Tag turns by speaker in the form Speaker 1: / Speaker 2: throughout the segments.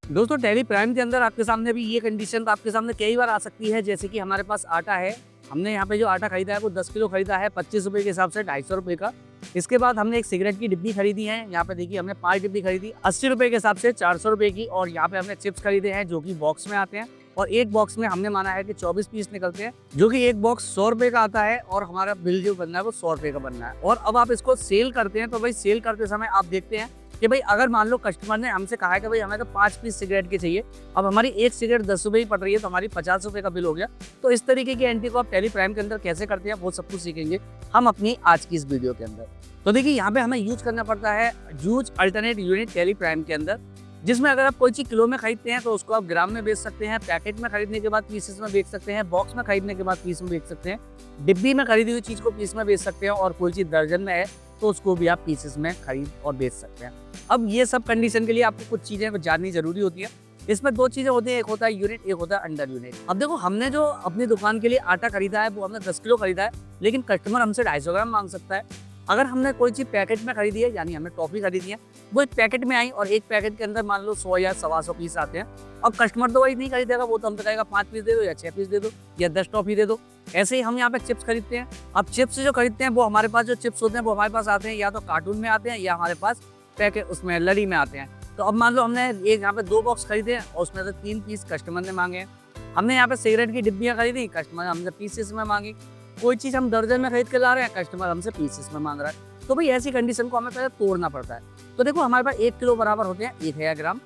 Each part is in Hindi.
Speaker 1: दोस्तों टेली प्राइम के अंदर आपके सामने भी ये कंडीशन आपके सामने कई बार आ सकती है, जैसे कि हमारे पास आटा है। हमने यहाँ पे जो आटा खरीदा है वो 10 किलो खरीदा है 25 रुपये के हिसाब से 250 रुपये का। इसके बाद हमने एक सिगरेट की डिब्बी खरीदी है, यहाँ पे देखिए हमने 5 डिब्बी खरीदी 80 रुपये के हिसाब से 400 रुपये की। और यहाँ पे हमने चिप्स खरीदे हैं जो कि बॉक्स में आते हैं, और एक बॉक्स में हमने माना है कि 24 पीस निकलते हैं, जो कि एक बॉक्स 100 रुपये का आता है और हमारा बिल जो बनना है वो 100 रुपये का बनना है। और अब आप इसको सेल करते हैं तो भाई सेल करते समय आप देखते हैं कि भाई अगर मान लो कस्टमर ने हमसे कहा है कि भाई हमें तो 5 पीस सिगरेट की चाहिए, अब हमारी एक सिगरेट 10 रुपये ही पड़ रही है तो हमारी 50 रुपये का बिल हो गया। तो इस तरीके की एंट्री को आप टेली प्राइम के अंदर कैसे करते हैं वो सब कुछ सीखेंगे हम अपनी आज की इस वीडियो के अंदर। तो देखिए यहाँ पे हमें यूज करना पड़ता है use alternate unit Tally Prime के अंदर, जिसमें अगर आप कोई चीज़ किलो में खरीदते हैं तो उसको आप ग्राम में बेच सकते हैं, पैकेट में खरीदने के बाद पीसेस में बेच सकते हैं, बॉक्स में खरीदने के बाद पीस में बेच सकते हैं, डिब्बी में खरीदी हुई चीज़ को पीस में बेच सकते हैं, और कोई चीज़ दर्जन में है तो उसको भी आप पीसेस में खरीद और बेच सकते हैं। अब ये सब कंडीशन के लिए आपको कुछ चीज़ें जाननी जरूरी होती है। इसमें दो चीज़ें होती हैं, एक होता है यूनिट, एक होता है अंडर यूनिट। अब देखो हमने जो अपनी दुकान के लिए आटा खरीदा है वो हमने 10 किलो खरीदा है, लेकिन कस्टमर हमसे 250 ग्राम मांग सकता है। अगर हमने कोई चीज़ पैकेट में खरीदी है, यानी हमने टॉफी खरीदी है, वो एक पैकेट में आई और एक पैकेट के अंदर मान लो 100 या 125 पीस आते हैं। अब कस्टमर तो वही नहीं खरीदेगा, वो तो हमसे कहेगा 5 पीस दे दो या 6 पीस दे दो या 10 टॉफी दे दो। ऐसे ही हम यहाँ पे चिप्स खरीदते हैं। अब चिप्स जो खरीदते हैं वो हमारे पास जो चिप्स होते हैं वो हमारे पास आते हैं या तो कार्टून में आते हैं या हमारे पास पैकेट उसमें लड़ी में आते हैं। तो अब मान लो हमने एक यहाँ पे 2 बॉक्स खरीदे हैं और उसमें से 3 पीस कस्टमर ने मांगे हैं। हमने यहाँ पे सिगरेट की डिब्बियाँ खरीदी, कस्टमर हमसे पीसेस में मांगी। कोई चीज़ हम दर्जन में खरीद के ला रहे हैं, कस्टमर हमसे पीसेस में मांग रहा है। तो भाई ऐसी कंडीशन को हमें पहले तोड़ना पड़ता है। तो देखो हमारे पास 1 किलो बराबर होते हैं 1000 ग्राम।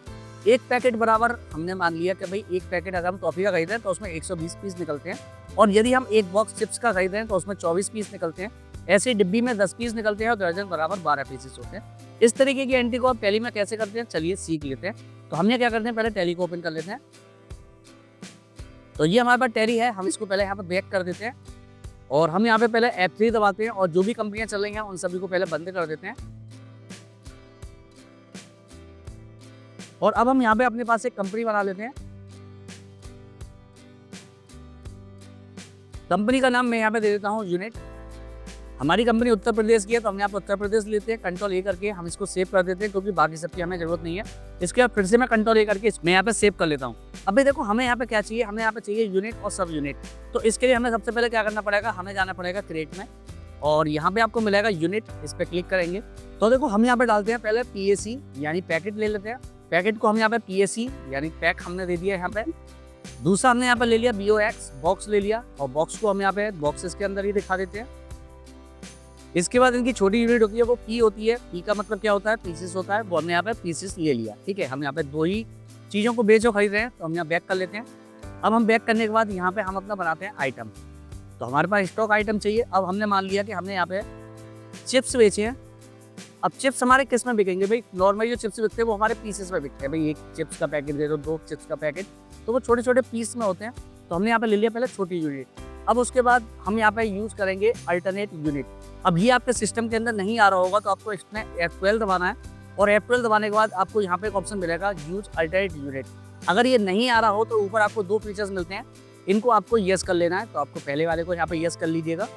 Speaker 1: एक पैकेट बराबर हमने मान लिया कि भाई एक पैकेट अगर हम टॉफी का खरीदे हैं तो उसमें 120 पीस निकलते हैं, और यदि हम एक बॉक्स चिप्स का खरीदे हैं तो उसमें 24 पीस निकलते हैं। ऐसे डिब्बी में 10 पीस निकलते हैं और दर्जन बराबर 12 पीसेस होते हैं। इस तरीके की एंट्री को आप टैली में कैसे करते हैं चलिए सीख लेते हैं। तो हमने क्या करते हैं, पहले टैली को ओपन कर लेते हैं। तो ये हमारे पास टैली है, हम इसको पहले यहाँ पर बैक कर देते हैं और हम यहाँ पे पहले F3 दबाते हैं और जो भी कंपनियां चल रही हैं उन सभी को पहले बंद कर देते हैं। और अब हम यहाँ पे अपने पास एक कंपनी बना लेते हैं। कंपनी का नाम मैं यहाँ पे दे देता हूँ यूनिट। हमारी कंपनी उत्तर प्रदेश की है तो हम यहाँ पे उत्तर प्रदेश लेते हैं, कंट्रोल ए करके हम इसको सेव कर देते हैं क्योंकि बाकी सबकी हमें जरूरत नहीं है। इसके बाद फिर से मैं कंट्रोल ए करके मैं यहाँ पे सेव कर लेता हूँ। अभी देखो हमें यहाँ पे क्या चाहिए, हमें यहाँ पे चाहिए यूनिट और सब यूनिट। तो इसके लिए हमें सबसे पहले क्या करना पड़ेगा, हमें जाना पड़ेगा क्रिएट में, और यहाँ पे आपको मिलेगा यूनिट, इस पर क्लिक करेंगे। तो देखो हम यहाँ पे डालते हैं पहले PAC यानी पैकेट ले लेते हैं। पैकेट को हम यहाँ पे PAC यानी पैक हमने दे दिया यहाँ पे। दूसरा हमने यहाँ पे ले लिया BOX बॉक्स ले लिया, और बॉक्स को हम यहाँ पे बॉक्सेस के अंदर ही दिखा देते हैं। इसके बाद इनकी छोटी यूनिट होती है वो P होती है। P का मतलब क्या होता है, पीसेस होता है, वो हमने यहाँ पे पीसेस ले लिया। ठीक है, हम यहाँ पे 2 ही चीज़ों को बेचो खरीद रहे हैं तो हम यहाँ बैक कर लेते हैं। अब हम बैक करने के बाद यहाँ पे हम अपना बनाते हैं आइटम। तो हमारे पास स्टॉक आइटम चाहिए। अब हमने मान लिया कि हमने यहाँ पे चिप्स बेचे हैं। अब चिप्स हमारे किस में बिकेंगे भाई, नॉर्मली जो चिप्स बिकते हैं वो हमारे पीसेस में बिकते हैं। भाई एक चिप्स का पैकेट दे दो, 2 चिप्स का पैकेट, तो वो छोटे छोटे पीस में होते हैं। तो हमने यहाँ पे ले लिया पहले छोटी यूनिट। अब उसके बाद हम यहाँ पे यूज़ करेंगे अल्टरनेट यूनिट। अब ये आपके सिस्टम के अंदर नहीं आ रहा होगा तो आपको इसमें F12 दबाना है, और F12 दबाने के बाद आपको यहाँ पे एक ऑप्शन मिलेगा यूज अल्टरनेट यूनिट। अगर ये नहीं आ रहा हो तो ऊपर आपको 2 फीचर्स मिलते हैं, इनको आपको यस कर लेना है। तो आपको पहले वाले को यहाँ पे यस कर लीजिएगा,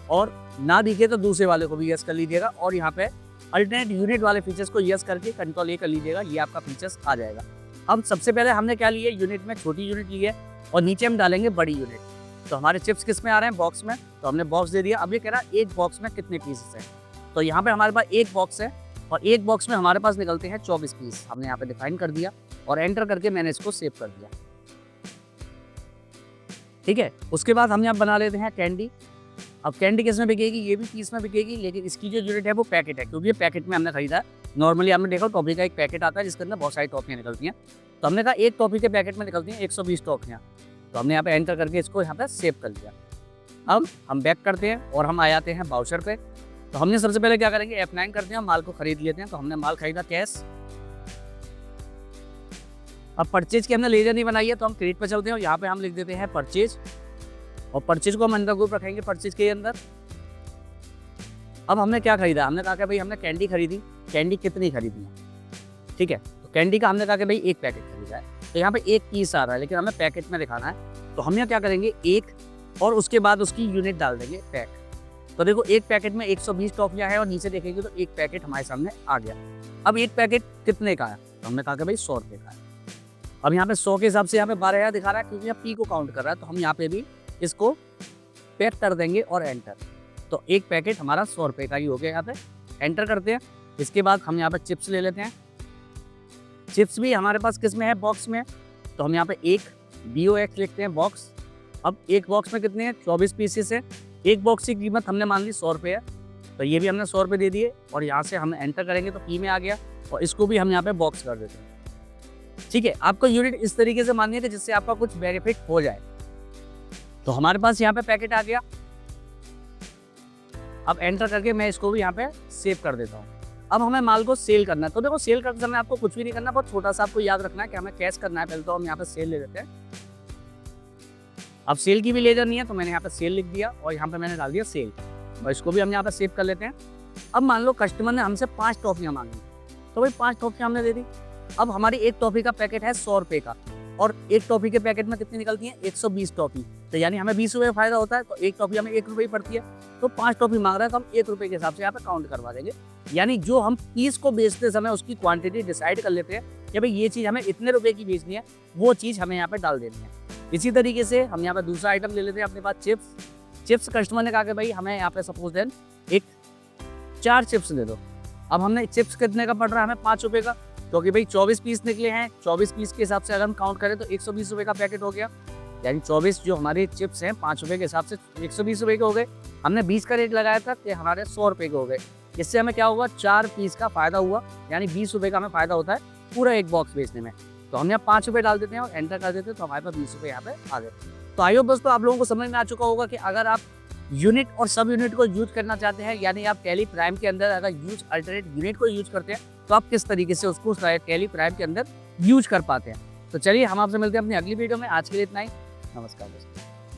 Speaker 1: और ना दिखे तो दूसरे वाले को भी यस कर लीजिएगा, और यहाँ पे अल्टरनेट यूनिट वाले फीचर्स को यस करके कंट्रोल ए कर लीजिएगा, ये आपका फीचर्स आ जाएगा। अब सबसे पहले हमने क्या लिया, यूनिट में छोटी यूनिट ली है और नीचे हम डालेंगे बड़ी यूनिट। तो हमारे चिप्स किस में आ रहे हैं, बॉक्स में, तो हमने बॉक्स दे दिया। अब ये कह रहा है एक बॉक्स में कितने पीसेस हैं, तो यहाँ पे हमारे पास एक बॉक्स है और एक बॉक्स में हमारे पास निकलते हैं 24 पीस। हमने यहाँ पे डिफाइन कर दिया और एंटर करके मैंने इसको सेव कर दिया। ठीक है, उसके बाद हम यहाँ बना लेते हैं कैंडी। अब कैंडी किस में बिकेगी, ये भी पीस में बिकेगी, लेकिन इसकी जो यूनिट है वो पैकेट है, क्योंकि ये पैकेट में हमने खरीदा है। नॉर्मली आपने देखा टॉफी का एक पैकेट आता है जिसके अंदर बहुत सारी टॉफियाँ निकलती हैं, तो हमने कहा एक टॉफी के पैकेट में निकलती हैं 120 टॉफियाँ। तो हमने यहाँ पे एंटर करके इसको यहाँ पे सेव कर लिया। अब हम बैक करते हैं और हम आ जाते हैं वाउचर पे। तो हमने सबसे पहले क्या करेंगे, F9 करते हैं, माल को खरीद लेते हैं। तो हमने माल खरीदा कैश। अब परचेज की हमने लेजर नहीं बनाई है तो हम क्रेडिट पे चलते हैं और यहाँ पे हम लिख देते हैं परचेज, और परचेज को हम अंडर ग्रुप रखेंगे परचेज के अंदर। अब हमने क्या खरीदा, हमने कहा कि भाई हमने कैंडी खरीदी। कैंडी कितनी खरीदी है, ठीक है, तो कैंडी का हमने कहा कि भाई एक पैकेट खरीदा है। तो यहाँ पे एक पीस आ रहा है लेकिन हमें पैकेट में दिखाना है, तो हम यहाँ क्या करेंगे एक, और उसके बाद उसकी यूनिट डाल देंगे पैक। तो देखो एक पैकेट में 120 टॉफियाँ हैं और नीचे देखेंगे तो एक पैकेट हमारे सामने आ गया। अब एक पैकेट कितने का है, तो हमने कहा कि भाई 100 रुपये का है। अब यहाँ पे 100 के हिसाब से यहाँ पे 12,000 दिखा रहा है क्योंकि यहाँ पी को काउंट कर रहा है, तो हम यहाँ पे भी इसको पैक कर देंगे और एंटर। तो एक पैकेट हमारा 100 रुपये का ही हो गया। यहाँ पे एंटर करते हैं। इसके बाद हम यहाँ पे चिप्स ले लेते हैं। चिप्स भी हमारे पास किस में है, बॉक्स में, तो हम यहाँ पे एक BOX लिखते हैं बॉक्स। अब एक बॉक्स में कितने हैं, 24 पीसेस है। एक बॉक्स की कीमत हमने मान ली 100 रुपये है, तो ये भी हमने 100 रुपये दे दिए और यहाँ से हम एंटर करेंगे तो पी में आ गया और इसको भी हम यहाँ पे बॉक्स कर देते हैं। ठीक है, आपको यूनिट इस तरीके से माननी है कि जिससे आपका कुछ बेनिफिट हो जाए। तो हमारे पास यहाँ पे पैकेट आ गया। अब एंटर करके मैं इसको भी यहाँ पे सेव कर देता हूँ। अब हमें माल को सेल करना है, तो देखो सेल करते समय आपको कुछ भी नहीं करना, बहुत छोटा सा आपको याद रखना है कि हमें कैश करना है। पहले तो हम यहाँ पे सेल ले लेते हैं। अब सेल की भी ले जानी है, तो मैंने यहाँ पे सेल लिख दिया और यहाँ पे मैंने डाल दिया सेल, और इसको भी हम यहाँ पे सेव कर लेते हैं। अब मान लो कस्टमर ने हमसे 5 टॉफियाँ मांगी, तो भाई 5 टॉफियाँ हमने दे दी। अब हमारी एक टॉफी का पैकेट है 100 रुपये का, और एक टॉफी के पैकेट में कितनी निकलती है, 120 टॉफी, तो यानी हमें 20 रुपये फायदा होता है। तो एक टॉफी हमें 1 रुपये ही पड़ती है, तो 5 टॉफी मांग रहा है, तो हम 1 रुपये के हिसाब से यहाँ पे काउंट करवा देंगे। यानी जो हम पीस को बेचते समय उसकी क्वांटिटी डिसाइड कर लेते हैं कि भाई ये चीज़ हमें इतने रुपये की बेचनी है, वो चीज़ हमें यहाँ पे डाल देनी है। इसी तरीके से हम यहाँ पे दूसरा आइटम ले लेते हैं अपने पास, चिप्स। कस्टमर ने कहा कि भाई हमें यहाँ पे सपोज देन 4 चिप्स दे दो। अब हमने चिप्स कितने का पड़ रहा है, हमें 5 रुपये का, क्योंकि भाई 24 पीस निकले हैं। 24 पीस के हिसाब से अगर हम काउंट करें तो 120 रुपये का पैकेट हो गया। यानी 24 जो हमारे चिप्स हैं 5 रुपये के हिसाब से 120 रुपये के हो गए। हमने 20 का रेट लगाया था कि हमारे 100 रुपये के हो गए। इससे हमें क्या होगा, 4 पीस का फ़ायदा हुआ, यानी 20 रुपये का हमें फ़ायदा होता है पूरा एक बॉक्स बेचने में। तो हम यहाँ 5 रुपये डाल देते हैं और एंटर कर देते हैं, तो हमारे पास 20 रुपये यहाँ पे आ गए। तो आई होप दोस्तों आप लोगों को समझ में आ चुका होगा कि अगर आप यूनिट और सब यूनिट को यूज करना चाहते हैं, यानी आप टैली प्राइम के अंदर अगर यूज अल्टरनेट यूनिट को यूज करते हैं, तो आप किस तरीके से उसको टैली प्राइम के अंदर यूज कर पाते हैं। तो चलिए हम आपसे मिलते हैं अपनी अगली वीडियो में। आज के लिए इतना ही, नमस्कार दोस्तों।